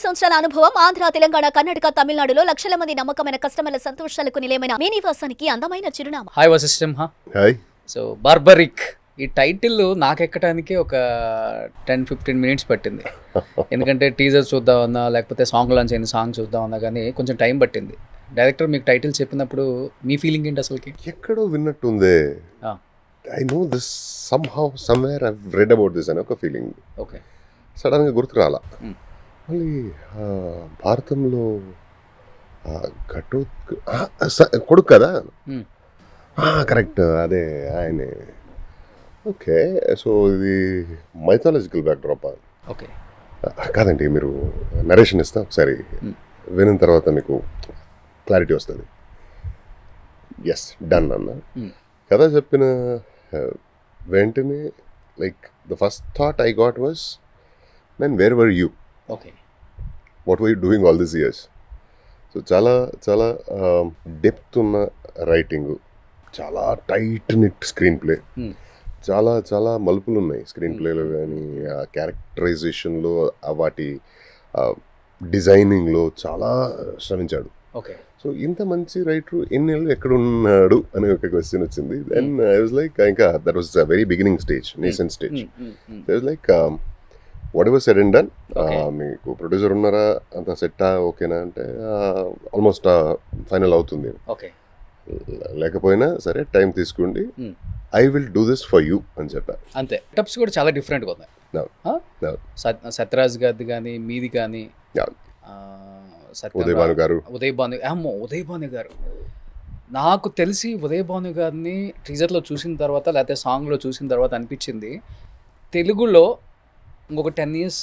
సంవత్సరాల అనుభవం ఆంధ్ర, తెలంగాణ, కర్ణాటక, తమిళనాడులో లక్షల మంది నమ్మకమైన కస్టమర్ల సంతోషాలకు నిలయమైన మీ నివాసానికి అందమైన చిరునామా. హాయ్ వశిష్ఠం. హాయ్. సో బార్బరిక్ ఈ టైటిల్ నాకెక్కడానికి ఒక 10-15 మినిట్స్ పట్టింది. ఎందుకంటే టీజర్ చూద్దామన్నా లేకపోతే సాంగ్ లాంచ్ అయిన సాంగ్ చూద్దామన్నా కానీ కొంచెం టైం పట్టింది. డైరెక్టర్ మీకు టైటిల్ చెప్పినప్పుడు మీ ఫీలింగ్ ఏంటి అసలుకి? ఎక్కడో విన్నట్టుందే. I know this somehow somewhere I read about this అని ఒక ఫీలింగ్. ఓకే. సడన్గా గుర్తు రాలా. మళ్ళీ భారతంలో కొడుకు కదా, కరెక్ట్, అదే ఆయనే. ఓకే, సో ఇది మైథాలజికల్ బ్యాక్డ్రాప్. ఓకే కాదండి, మీరు నరేషన్ ఇస్తా ఒకసారి వినిన తర్వాత మీకు క్లారిటీ వస్తుంది. ఎస్, డన్ అన్న. కథ చెప్పిన వెంటనే like the first thought I got was, man where were you, okay, what were you doing all this years. So చాలా చాలా డెప్త్ ఉన్న రైటింగ్, చాలా టైట్ నిట్ స్క్రీన్ ప్లే, చాలా చాలా మలుపులు ఉన్నాయి స్క్రీన్ ప్లేలో కానీ, ఆ క్యారెక్టరైజేషన్లో, వాటి డిజైనింగ్లో చాలా శ్రమించాడు. ఓకే. సో ఇంత మంచి రైటర్ ఎన్నేళ్ళు ఎక్కడ ఉన్నాడు అనే ఒక క్వశ్చన్ వచ్చింది. దెన్ ఐ వాజ్ లైక్, ఇంకా that was the very beginning stage, nascent stage. I was like what ever said and done. మీకు ప్రొడ్యూసర్ ఉన్నారా, అంత సెట్టా, ఓకేనా అంటే ఆల్మోస్ట్ ఫైనల్ అవుతుంది. ఓకే. లేకపోయినా సరే టైం తీసుకోండి, I will do this for you అని చెప్పారు. అంతే. టప్స్ కూడా చాలా డిఫరెంట్గా ఉన్నాయి. సత్యరాజ్ గారిది కానీ మీది కానీ, ఉదయ్ భాను గారు. ఉదయ్ భాను గారు నాకు తెలిసి ఉదయ్ భాను గారిని టీజర్లో చూసిన తర్వాత లేకపోతే సాంగ్లో చూసిన తర్వాత అనిపించింది, తెలుగులో ఇంకొక 10 years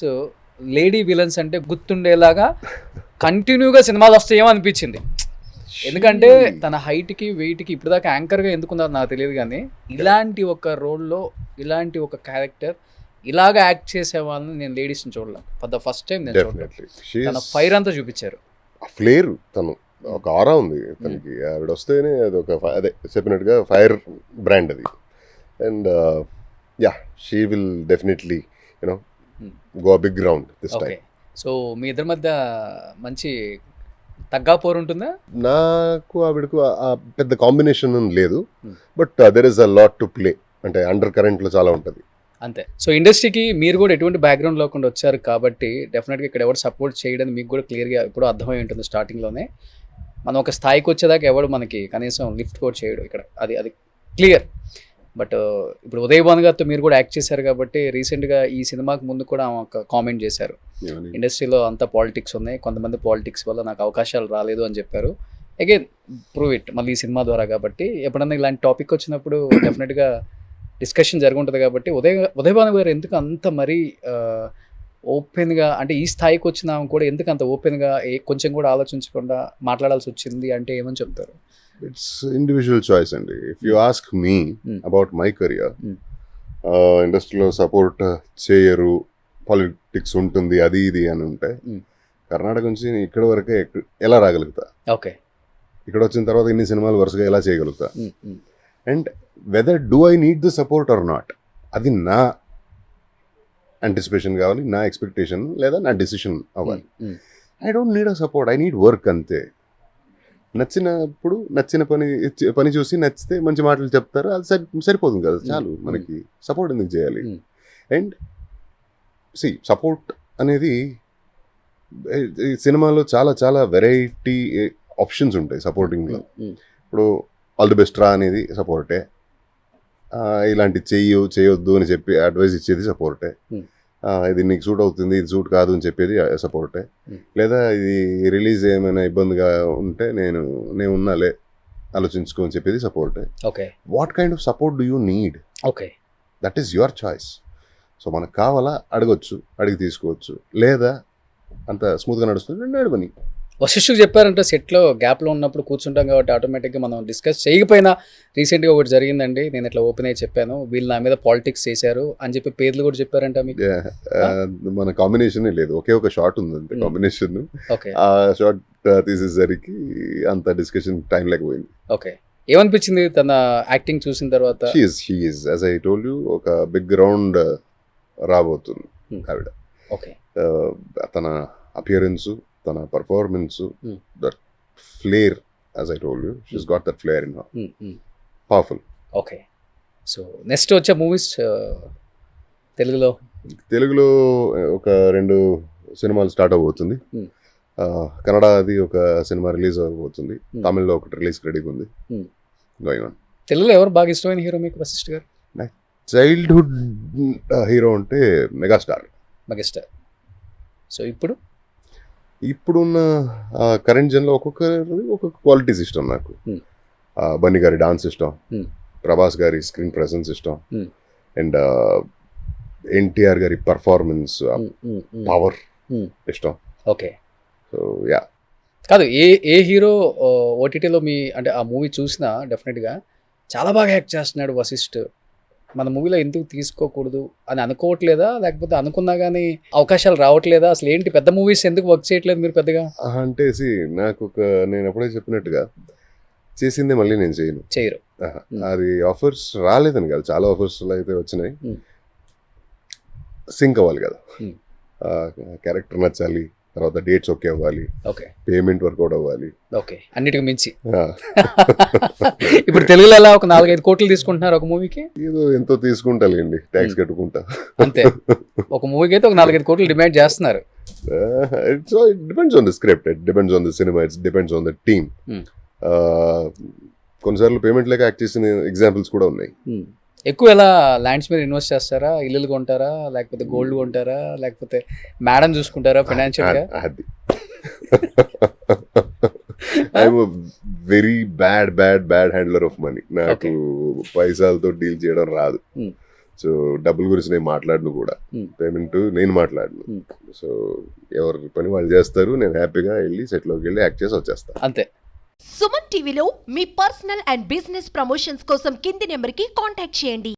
లేడీ విలన్స్ అంటే గుర్తుండేలాగా కంటిన్యూగా సినిమాలు వస్తాయేమో అనిపించింది. ఎందుకంటే తన హైట్కి వెయిట్కి ఇప్పటిదాకా యాంకర్గా ఎందుకున్నారు నాకు తెలియదు, కానీ ఇలాంటి ఒక రోల్లో ఇలాంటి ఒక క్యారెక్టర్ ఇలాగా యాక్ట్ చేసే వాళ్ళని నేను లేడీస్ని చూడలే. ఫర్ ద ఫస్ట్ టైం నేను చూడలేదు. తన ఫైర్ అంతా చూపించారు. ఫ్లేర్, తను ఒక ఆరా ఉంది తనకి. ఆవిడ వస్తేనే అది ఒక, అదే చెప్పినట్టుగా ఫైర్ బ్రాండ్ అది. And yeah, she will definitely you know go big ground this time. So మీ ఇద్దరి మధ్య మంచి తగ్గా పోరు ఉంటుందా? నాకు ఆవిడకు పెద్ద కాంబినేషన్ లేదు, but there is a lot to play. అంటే అండర్ కరెంట్లో చాలా ఉంటుంది. అంతే. సో ఇండస్ట్రీకి మీరు కూడా ఎటువంటి బ్యాక్గ్రౌండ్ లేకుండా వచ్చారు కాబట్టి డెఫినెట్గా ఇక్కడ ఎవరు సపోర్ట్ చేయడం మీకు కూడా క్లియర్గా ఇప్పుడు అర్థమై ఉంటుంది. స్టార్టింగ్లోనే మనం ఒక స్థాయికి వచ్చేదాకా ఎవడు మనకి కనీసం లిఫ్ట్ కూడా చేయడు ఇక్కడ, అది క్లియర్. బట్ ఇప్పుడు ఉదయ్ భాను గారితో మీరు కూడా యాక్ట్ చేశారు కాబట్టి రీసెంట్గా ఈ సినిమాకి ముందు కూడా ఒక కామెంట్ చేశారు, ఇండస్ట్రీలో అంత పాలిటిక్స్ ఉన్నాయి, కొంతమంది పాలిటిక్స్ వల్ల నాకు అవకాశాలు రాలేదు అని చెప్పారు. అగైన్ ప్రూవ్ ఇట్ మళ్ళీ ఈ సినిమా ద్వారా. కాబట్టి ఎప్పుడన్నా ఇలాంటి టాపిక్ వచ్చినప్పుడు డెఫినెట్గా డిస్కషన్ జరుగుంటుంది. కాబట్టి ఉదయ్ భాను గారు ఎందుకు అంత మరీ ఓపెన్గా, అంటే ఈ స్థాయికి వచ్చినా కూడా ఎందుకు అంత ఓపెన్గా కొంచెం కూడా ఆలోచించకుండా మాట్లాడాల్సి వచ్చింది అంటే ఏమని చెప్తారు? ఇట్స్ ఇండివిజువల్ చాయిస్ అండి. If you ask me about my career, ఇండస్ట్రీలో సపోర్ట్ చేయరు, పాలిటిక్స్ ఉంటుంది, అది ఇది అని ఉంటే కర్ణాటక నుంచి ఇక్కడ వరకే ఎలా రాగలుగుతా? ఓకే. ఇక్కడ వచ్చిన తర్వాత ఇన్ని సినిమాలు వరుసగా ఎలా చేయగలుగుతా? And whether do I need the support or not, అది నా అంటిసిపేషన్ కావాలి, నా ఎక్స్పెక్టేషన్ లేదా నా డెసిషన్ అవ్వాలి. I don't need a support, I need work అంతే. నచ్చినప్పుడు నచ్చిన పని చూసి నచ్చితే మంచి మాటలు చెప్తారు, అది సరిపోతుంది కదా, చాలు. మనకి సపోర్ట్ ఎందుకు చేయాలి? అండ్ సపోర్ట్ అనేది సినిమాలో చాలా చాలా వెరైటీ ఆప్షన్స్ ఉంటాయి సపోర్టింగ్లో. ఇప్పుడు ఆల్ ది బెస్ట్ రా అనేది సపోర్టే, ఇలాంటి చేయొద్దు అని చెప్పి అడ్వైజ్ ఇచ్చేది సపోర్టే, ఇది నీకు సూట్ అవుతుంది, ఇది సూట్ కాదు అని చెప్పేది సపోర్టే, లేదా ఇది రిలీజ్ ఏమైనా ఇబ్బందిగా ఉంటే నేను ఉన్నాలే ఆలోచించుకో అని చెప్పేది సపోర్టే. Okay. What kind of support do you need? Okay, that is your choice. So మనకు కావాలా అడగొచ్చు, అడిగి తీసుకోవచ్చు, లేదా అంత స్మూత్గా నడుస్తుంది నడవని. వశిష్ఠుకు చెప్పారంటే సెట్లో గ్యాప్లో ఉన్నప్పుడు కూర్చుంటాం కాబట్టి ఆటోమేటిక్గా మనం డిస్కస్ చేయకపోయినా రీసెంట్గా ఒకటి జరిగిందండి, నేను ఇట్లా ఓపెన్ అయ్యి చెప్పాను, వీళ్ళు నా మీద పాలిటిక్స్ చేశారు అని చెప్పి పేర్లు కూడా చెప్పారంట మీకు? మన కాంబినేషన్ లేదు, ఒకే ఒక షార్ట్ ఉంది కాంబినేషన్. ఆ షార్ట్ తీసేసరికి అంత డిస్కషన్ టైం లేకపోయింది. ఓకే. ఏమనిపించింది తన యాక్టింగ్ చూసిన తర్వాత? She is as I told you ఒక బిగ్ రౌండ్ రాబోతుంది ఆవిడ. ఓకే. తన అపియరెన్స్, తన performance, Hmm. That flair, as I told you, she's got that flair in her. Powerful. Okay. So next వచ్చే మూవీస్ తెలుగులో తెలుగులో ఒక 2 సినిమాలు స్టార్ట్ అవబోతుంది. Hmm. కన్నడది ఒక సినిమా రిలీజ్ అవబోతుంది. Hmm. తమిళ్లో ఒకటి రిలీజ్ రెడీగా ఉంది. Hmm. Going on. తెలుగులో ఎవరు బాగా ఇష్టమైన హీరో మీకు వశిష్ఠ్ గారు? చైల్డ్హుడ్ హీరో అంటే మెగాస్టార్. మెగాస్టార్. సో ఇప్పుడు ఇప్పుడున్న కరెంట్ జన్లో ఒక్కొక్క క్వాలిటీస్ ఇష్టం నాకు. Hmm. బన్నీ గారి డాన్స్ ఇష్టం, Hmm. ప్రభాస్ గారి స్క్రీన్ ప్రెసెన్స్ ఇష్టం, Hmm. అండ్ ఎన్టీఆర్ గారి పర్ఫార్మెన్స్, పవర్ ఇష్టం. ఓకే. So yeah. కాదు, ఏ హీరో ఓటీటీలో మీ అంటే ఆ మూవీ చూసినా డెఫినెట్గా చాలా బాగా యాక్ట్ చేస్తున్నాడు వశిష్ఠ్, మన మూవీలో ఎందుకు తీసుకోకూడదు అని అనుకోవట్లేదా? లేకపోతే అనుకున్నా కానీ అవకాశాలు రావట్లేదా? అసలు ఏంటి పెద్ద మూవీస్ ఎందుకు వర్క్ చేయట్లేదు మీరు పెద్దగా? అంటే నాకు నేను అప్పుడే చెప్పినట్టుగా చేసిందే మళ్ళీ నేను చేయరు. అది ఆఫర్స్ రాలేదని కాదు, చాలా ఆఫర్స్ అయితే వచ్చినాయి. Hmm. సింక్ అవ్వాలి కదా, Hmm. క్యారెక్టర్ నచ్చాలి, తర్వాత డేట్స్ ఓకే అవ్వాలి, ఓకే. పేమెంట్ వర్కౌట్ అవ్వాలి. ఓకే. అన్నిటికి మించి ఆ, ఇప్పుడు తెలుగులో ఎలా ఒక 4-5 కోట్లు తీసుకుంటున్నారు ఒక మూవీకి? ఏదో ఎంతో తీసుకుంటాలేండి, ట్యాక్స్ కట్టుకుంటా. అంతే. ఒక మూవీకి అయితే ఒక 4-5 కోట్లు డిమాండ్ చేస్తున్నారు. It depends on the script, it depends on the cinema, it's depends on the team. కొన్నిసార్లు పేమెంట్ లేక యాక్ట్ చేసిన ఎగ్జాంపుల్స్ కూడా ఉన్నాయి. ఎక్కువ ఎలా ల్యాండ్స్ మీద ఇన్వెస్ట్ చేస్తారా, ఇల్లులు కొంటారా, లేకపోతే గోల్డ్ కొంటారా, లేకపోతే మేడం చూసుకుంటారా ఫైనాన్షియల్గా? అది I'm very bad handler of money. నాకు పైసలతో డీల్ చేయడం రాదు. సో డబ్బుల గురించి నేను మాట్లాడను కూడా, పేమెంట్ నేను మాట్లాడను. సో ఎవరి పని వాళ్ళు చేస్తారు, నేను హ్యాపీగా వెళ్ళి సెట్లోకి వెళ్ళి యాక్ట్ చేసి వచ్చేస్తాను, అంతే. సుమన్ టీవీలో మీ పర్సనల్ అండ్ బిజినెస్ ప్రమోషన్స్ కోసం కింది నెంబర్కి కాంటాక్ట్ చేయండి.